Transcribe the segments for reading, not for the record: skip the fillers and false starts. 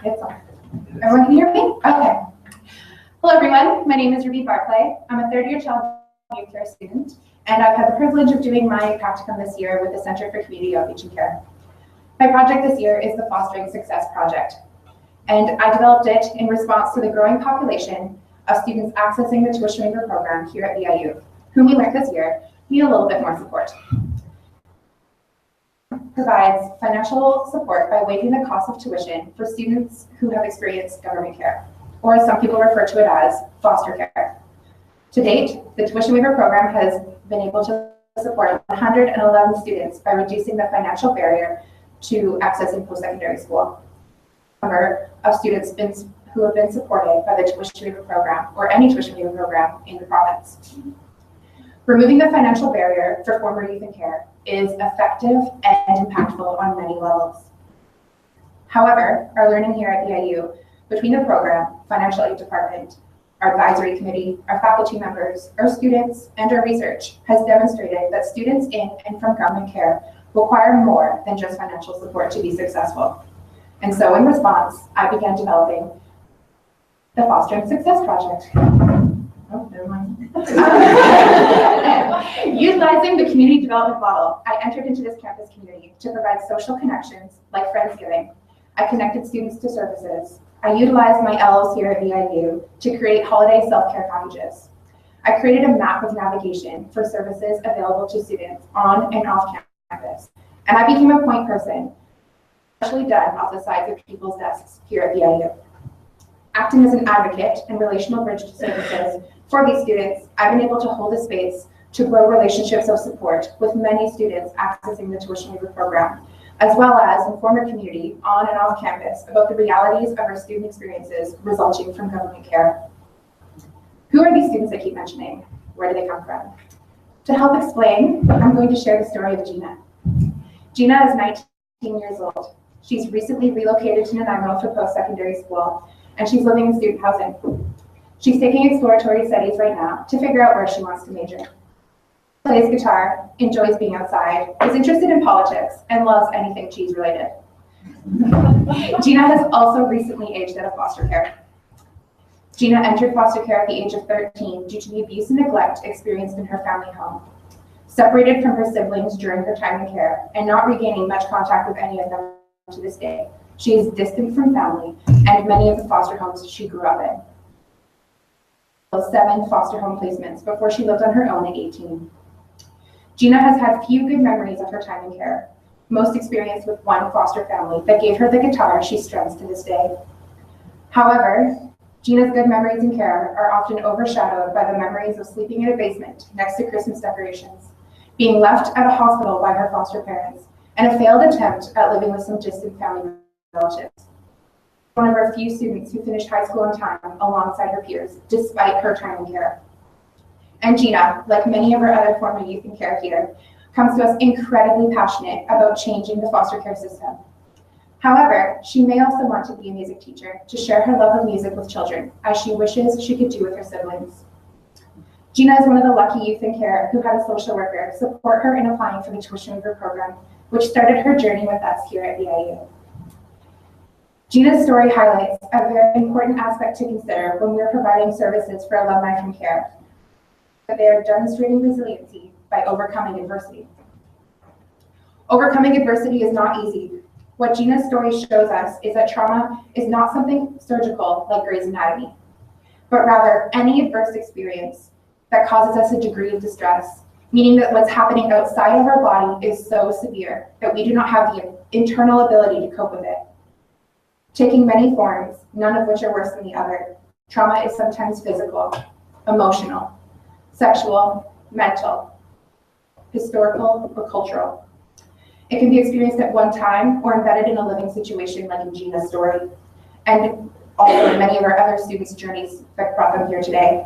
It's on. Everyone can hear me? Okay. Hello, everyone. My name is Barclay. I'm a third-year child youth care student, and I've had the privilege of doing my practicum this year with the Center for Community Outreach and Care. My project this year is the Fostering Success Project, and I developed it in response to the growing population of students accessing the tuition waiver program here at VIU, whom we learned this year need a little bit more support. Provides financial support by waiving the cost of tuition for students who have experienced government care, or as some people refer to it as foster care. To date, the tuition waiver program has been able to support 111 students by reducing the financial barrier to accessing post-secondary school. The number of students who have been supported by the tuition waiver program or any tuition waiver program in the province. Removing the financial barrier for former youth in care is effective and impactful on many levels. However, our learning here at VIU, between the program, financial aid department, our advisory committee, our faculty members, our students, and our research has demonstrated that students in and from government care require more than just financial support to be successful. And so in response, I began developing the Fostering Success Project. Oh, never mind. Utilizing the community development model, I entered into this campus community to provide social connections like Friendsgiving. I connected students to services. I utilized my L's here at VIU to create holiday self-care packages. I created a map of navigation for services available to students on and off campus. And I became a point person, especially done off the sides of people's desks here at VIU. Acting as an advocate and relational bridge to services for these students, I've been able to hold a space to grow relationships of support with many students accessing the tuition waiver program, as well as inform our community on and off campus about the realities of our student experiences resulting from government care. Who are these students I keep mentioning? Where do they come from? To help explain, I'm going to share the story of Gina. Gina is 19 years old. She's recently relocated to Nanaimo for post-secondary school, and she's living in student housing. She's taking exploratory studies right now to figure out where she wants to major. Plays guitar, enjoys being outside, is interested in politics, and loves anything cheese related. Gina has also recently aged out of foster care. Gina entered foster care at the age of 13 due to the abuse and neglect experienced in her family home. Separated from her siblings during her time in care and not regaining much contact with any of them to this day, she is distant from family and many of the foster homes she grew up in. 7 foster home placements before she lived on her own at 18. Gina has had few good memories of her time in care, most experienced with one foster family that gave her the guitar she strums to this day. However, Gina's good memories in care are often overshadowed by the memories of sleeping in a basement next to Christmas decorations, being left at a hospital by her foster parents, and a failed attempt at living with some distant family relatives. One of our few students who finished high school on time alongside her peers, despite her time in care. And Gina, like many of our other former youth in care here, comes to us incredibly passionate about changing the foster care system. However, she may also want to be a music teacher to share her love of music with children, as she wishes she could do with her siblings. Gina is one of the lucky youth in care who had a social worker support her in applying for the tuition waiver program, which started her journey with us here at VIU. Gina's story highlights a very important aspect to consider when we're providing services for alumni from care, that they are demonstrating resiliency by overcoming adversity. Overcoming adversity is not easy. What Gina's story shows us is that trauma is not something surgical like Grey's Anatomy, but rather any adverse experience that causes us a degree of distress, meaning that what's happening outside of our body is so severe that we do not have the internal ability to cope with it. Taking many forms, none of which are worse than the other, trauma is sometimes physical, emotional, sexual, mental, historical, or cultural. It can be experienced at one time or embedded in a living situation like in Gina's story, and also in many of our other students' journeys that brought them here today.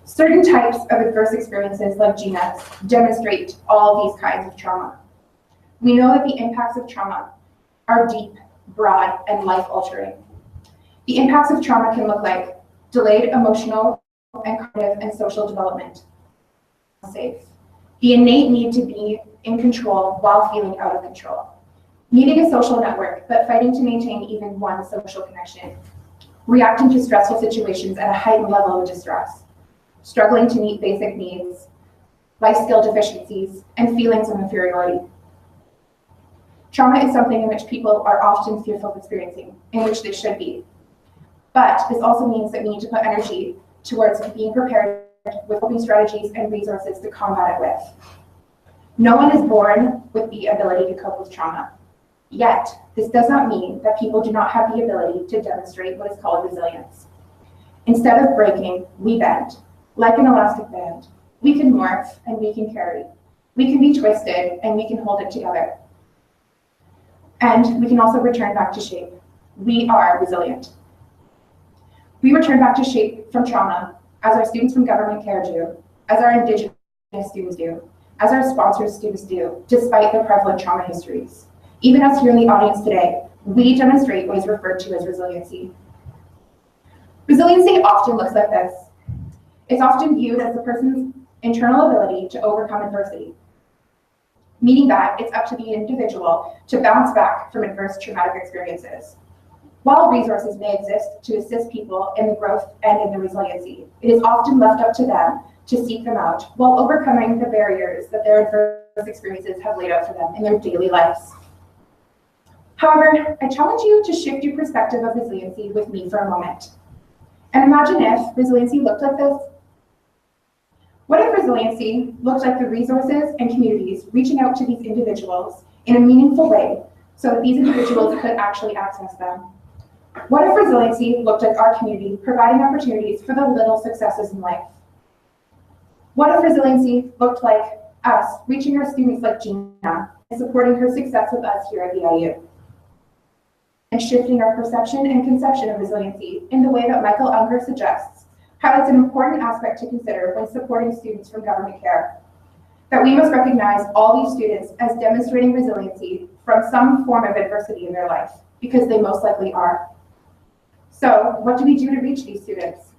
Certain types of adverse experiences like Gina's demonstrate all these kinds of trauma. We know that the impacts of trauma are deep, broad, and life-altering. The impacts of trauma can look like delayed emotional and cognitive and social development, safe, the innate need to be in control while feeling out of control, needing a social network, but fighting to maintain even one social connection, reacting to stressful situations at a heightened level of distress, struggling to meet basic needs, life skill deficiencies, and feelings of inferiority. Trauma is something in which people are often fearful of experiencing, in which they should be. But this also means that we need to put energy towards being prepared with coping strategies and resources to combat it with. No one is born with the ability to cope with trauma. Yet, this does not mean that people do not have the ability to demonstrate what is called resilience. Instead of breaking, we bend. Like an elastic band, we can morph and we can carry. We can be twisted and we can hold it together. And we can also return back to shape. We are resilient. We return back to shape from trauma, as our students from government care do, as our Indigenous students do, as our sponsored students do, despite their prevalent trauma histories. Even us here in the audience today, we demonstrate what is referred to as resiliency. Resiliency often looks like this. It's often viewed as the person's internal ability to overcome adversity, meaning that it's up to the individual to bounce back from adverse traumatic experiences. While resources may exist to assist people in the growth and in the resiliency, it is often left up to them to seek them out while overcoming the barriers that their adverse experiences have laid out for them in their daily lives. However, I challenge you to shift your perspective of resiliency with me for a moment. And imagine if resiliency looked like this. What if resiliency looked like the resources and communities reaching out to these individuals in a meaningful way so that these individuals could actually access them? What if resiliency looked like our community providing opportunities for the little successes in life? What if resiliency looked like us reaching our students like Gina and supporting her success with us here at VIU? And shifting our perception and conception of resiliency in the way that Michael Unger suggests highlights an important aspect to consider when supporting students from government care. That we must recognize all these students as demonstrating resiliency from some form of adversity in their life, because they most likely are. So what do we do to reach these students?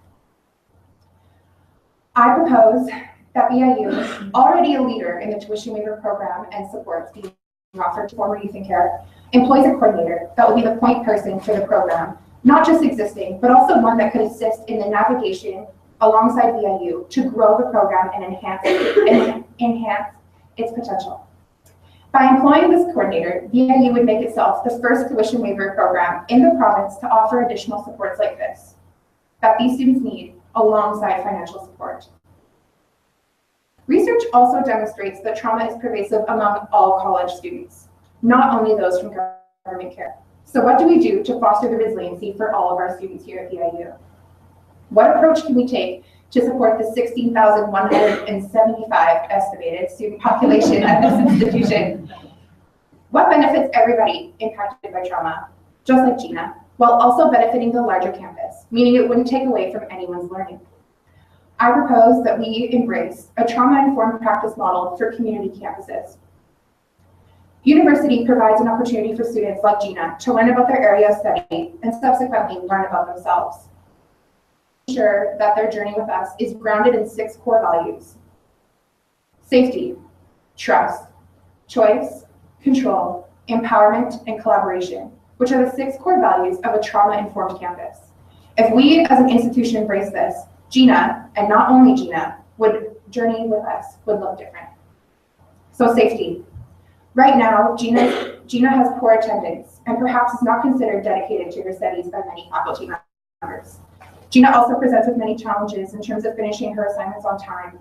I propose that VIU, already a leader in the tuition waiver program and supports being offered to former youth in care, employs a coordinator that will be the point person for the program, not just existing, but also one that could assist in the navigation alongside VIU to grow the program and enhance its potential. By employing this coordinator, VIU would make itself the first tuition waiver program in the province to offer additional supports like this, that these students need alongside financial support. Research also demonstrates that trauma is pervasive among all college students, not only those from government care. So what do we do to foster the resiliency for all of our students here at VIU? What approach can we take to support the 16,175 estimated student population at this institution? What benefits everybody impacted by trauma, just like Gina, while also benefiting the larger campus, meaning it wouldn't take away from anyone's learning? I propose that we embrace a trauma-informed practice model for community campuses. University provides an opportunity for students like Gina to learn about their area of study and subsequently learn about themselves. Ensure that their journey with us is grounded in 6 core values: safety, trust, choice, control, empowerment, and collaboration, which are the 6 core values of a trauma-informed campus. If we as an institution embrace this, Gina, and not only Gina, would journey with us would look different. So safety. Right now, Gina has poor attendance and perhaps is not considered dedicated to her studies by many faculty members. Gina also presents with many challenges in terms of finishing her assignments on time.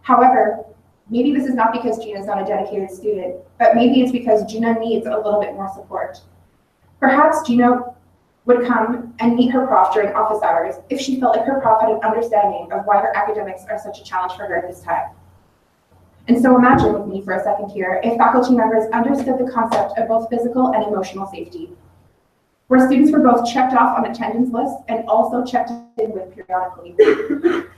However, maybe this is not because Gina is not a dedicated student, but maybe it's because Gina needs a little bit more support. Perhaps Gina would come and meet her prof during office hours if she felt like her prof had an understanding of why her academics are such a challenge for her at this time. And so imagine with me for a second here if faculty members understood the concept of both physical and emotional safety, where students were both checked off on attendance lists and also checked in with periodically,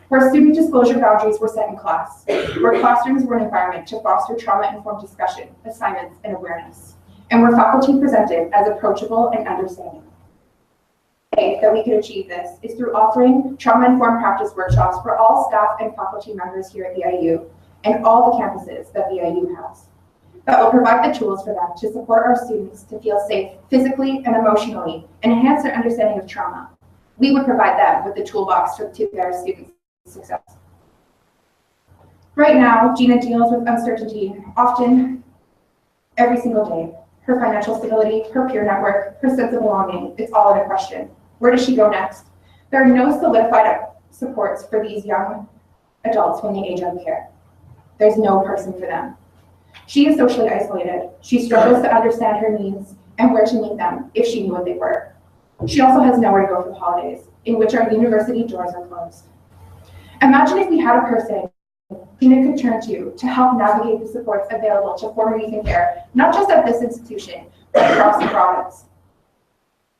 where student disclosure boundaries were set in class, where classrooms were an environment to foster trauma-informed discussion, assignments, and awareness, and where faculty presented as approachable and understanding. The way that we could achieve this is through offering trauma-informed practice workshops for all staff and faculty members here at VIU and all the campuses that VIU has. that will provide the tools for them to support our students to feel safe physically and emotionally and enhance their understanding of trauma. We would provide them with the toolbox to their students' success. Right now, Gina deals with uncertainty often every single day. Her financial stability, her peer network, her sense of belonging, it's all in a question. Where does she go next? There are no solidified supports for these young adults when they age out of care. There's no person for them. She is socially isolated. She struggles to understand her needs and where to meet them if she knew what they were. She also has nowhere to go for the holidays, in which our university doors are closed. Imagine if we had a person Gina could turn to help navigate the supports available to former youth in care, not just at this institution, but across the province.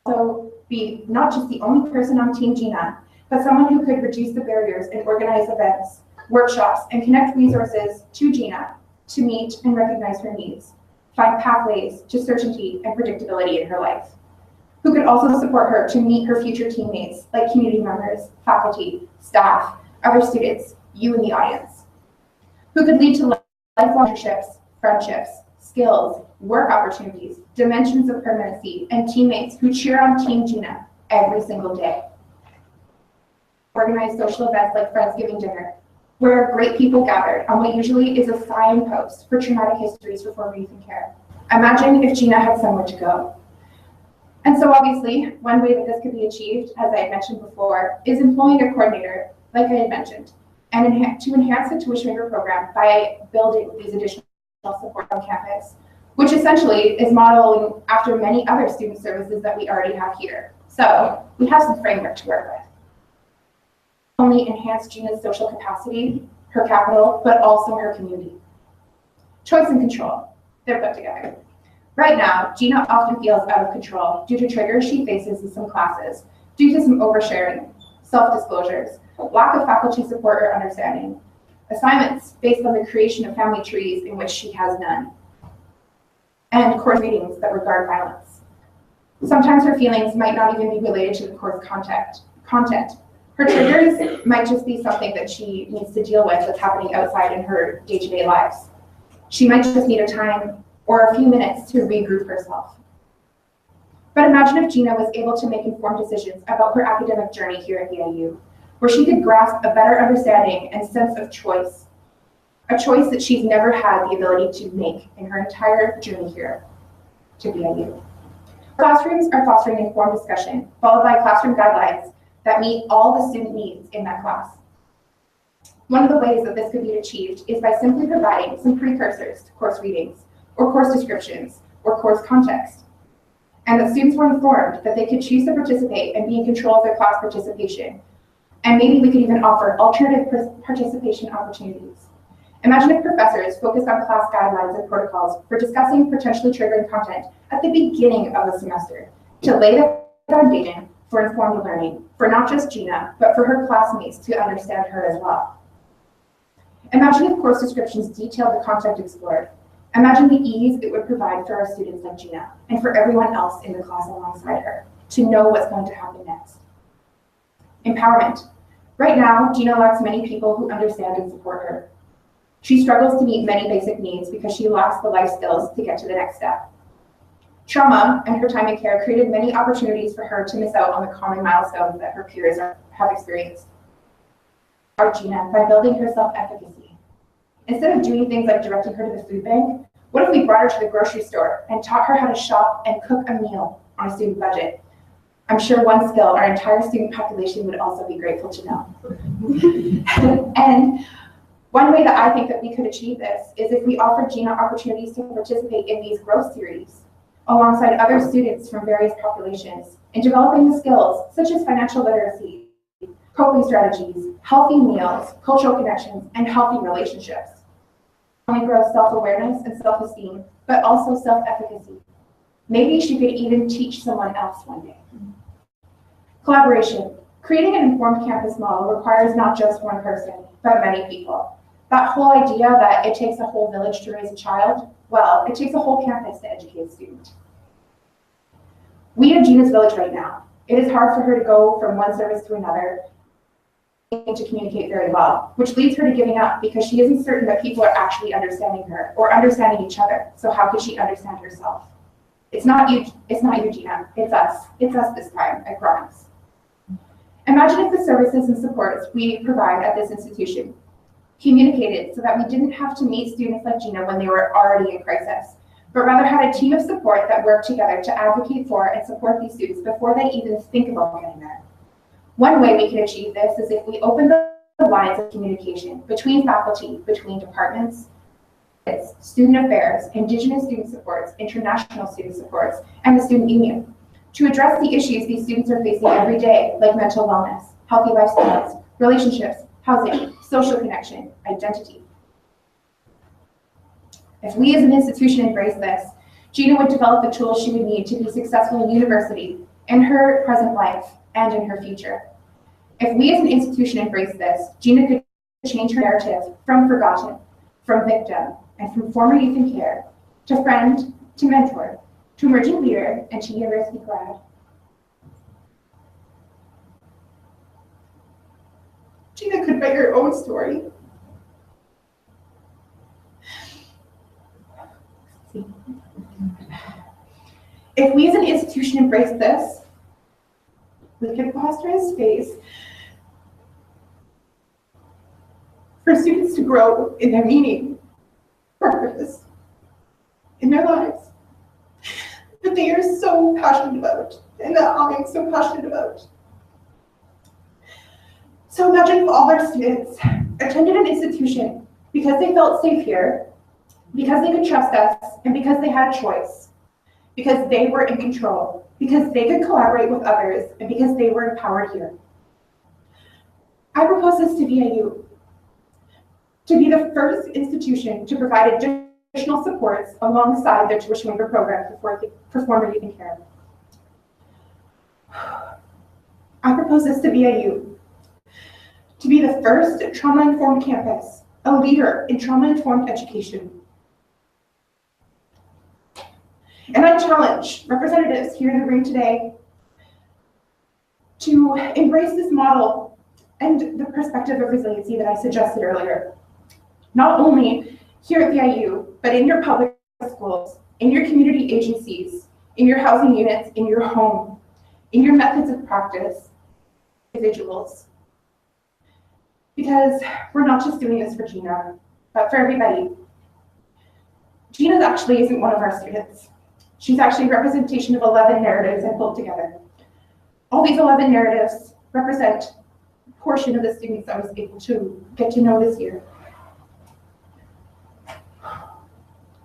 Also, be not just the only person on Team Gina, but someone who could reduce the barriers and organize events, workshops, and connect resources to Gina to meet and recognize her needs, find pathways to certainty and predictability in her life. Who could also support her to meet her future teammates, like community members, faculty, staff, other students, you in the audience. Who could lead to lifelong relationships, friendships, skills, work opportunities, dimensions of permanency, and teammates who cheer on Team Gina every single day. Organize social events like Friendsgiving dinner, where great people gathered on what usually is a signpost for traumatic histories for former youth in care. Imagine if Gina had somewhere to go. And so obviously, one way that this could be achieved, as I had mentioned before, is employing a coordinator, like I had mentioned, and to enhance the tuition waiver program by building these additional support on campus, which essentially is modeling after many other student services that we already have here. So we have some framework to work with. Only enhance Gina's social capacity, her capital, but also her community. Choice and control, they're put together. Right now, Gina often feels out of control due to triggers she faces in some classes, due to some oversharing, self-disclosures, lack of faculty support or understanding, assignments based on the creation of family trees in which she has none, and course readings that regard violence. Sometimes her feelings might not even be related to the course content. Her triggers might just be something that she needs to deal with that's happening outside in her day-to-day lives. She might just need a time or a few minutes to regroup herself. But imagine if Gina was able to make informed decisions about her academic journey here at VIU, where she could grasp a better understanding and sense of choice, a choice that she's never had the ability to make in her entire journey here to VIU. Classrooms are fostering informed discussion, followed by classroom guidelines that meet all the student needs in that class. One of the ways that this could be achieved is by simply providing some precursors to course readings, or course descriptions, or course context, and that students were informed that they could choose to participate and be in control of their class participation. And maybe we could even offer alternative participation opportunities. Imagine if professors focused on class guidelines and protocols for discussing potentially triggering content at the beginning of the semester to lay the foundation for informed learning for not just Gina, but for her classmates to understand her as well. Imagine if course descriptions detailed the content explored. Imagine the ease it would provide for our students like Gina and for everyone else in the class alongside her to know what's going to happen next. Empowerment. Right now, Gina lacks many people who understand and support her. She struggles to meet many basic needs because she lacks the life skills to get to the next step. Trauma and her time in care created many opportunities for her to miss out on the common milestones that her peers have experienced. Gina, by building her self-efficacy. Instead of doing things like directing her to the food bank, what if we brought her to the grocery store and taught her how to shop and cook a meal on a student budget? I'm sure one skill our entire student population would also be grateful to know. And one way that I think that we could achieve this is if we offered Gina opportunities to participate in these growth series alongside other students from various populations in developing the skills such as financial literacy, coping strategies, healthy meals, cultural connections, and healthy relationships. We grow self-awareness and self-esteem, but also self-efficacy. Maybe she could even teach someone else one day. Collaboration. Creating an informed campus model requires not just one person, but many people. That whole idea that it takes a whole village to raise a child, well, it takes a whole campus to educate a student. We have Gina's village right now. It is hard for her to go from one service to another, to communicate very well, which leads her to giving up because she isn't certain that people are actually understanding her or understanding each other. So how could she understand herself? It's not you, Gina. It's us. It's us this time, I promise. Imagine if the services and supports we provide at this institution communicated so that we didn't have to meet students like Gina when they were already in crisis, but rather had a team of support that worked together to advocate for and support these students before they even think about getting there. One way we can achieve this is if we open the lines of communication between faculty, between departments, student affairs, Indigenous student supports, international student supports, and the student union to address the issues these students are facing every day, like mental wellness, healthy lifestyles, relationships, housing, social connection, identity. If we as an institution embrace this, Gina would develop the tools she would need to be successful in university, in her present life, and in her future. If we as an institution embrace this, Gina could change her narrative from forgotten, from victim, and from former youth in care, to friend, to mentor, to emerging leader, and to university grad. Gina could write her own story. If we as an institution embrace this, we can foster a space for students to grow in their meaning, purpose, in their lives that they are so passionate about and that I am so passionate about. So imagine if all our students attended an institution because they felt safe here, because they could trust us, and because they had a choice, because they were in control, because they could collaborate with others, and because they were empowered here. I propose this to VIU, to be the first institution to provide additional supports alongside their tuition waiver program for former youth in care. I propose this to VIU, to be the first trauma-informed campus, a leader in trauma-informed education. And I challenge representatives here in the room today to embrace this model and the perspective of resiliency that I suggested earlier. Not only here at VIU, but in your public schools, in your community agencies, in your housing units, in your home, in your methods of practice, individuals. Because we're not just doing this for Gina, but for everybody. Gina actually isn't one of our students. She's actually a representation of 11 narratives I pulled together. All these 11 narratives represent a portion of the students I was able to get to know this year.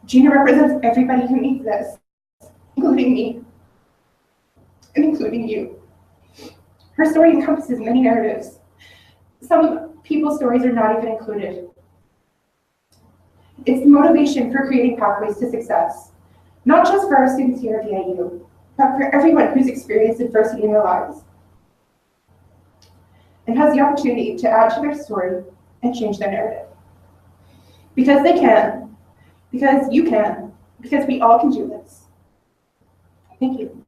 Gina represents everybody who needs this, including me, and including you. Her story encompasses many narratives. Some people's stories are not even included. It's the motivation for creating pathways to success, not just for our students here at VIU, but for everyone who's experienced adversity in their lives and has the opportunity to add to their story and change their narrative. Because they can, because you can, because we all can do this. Thank you.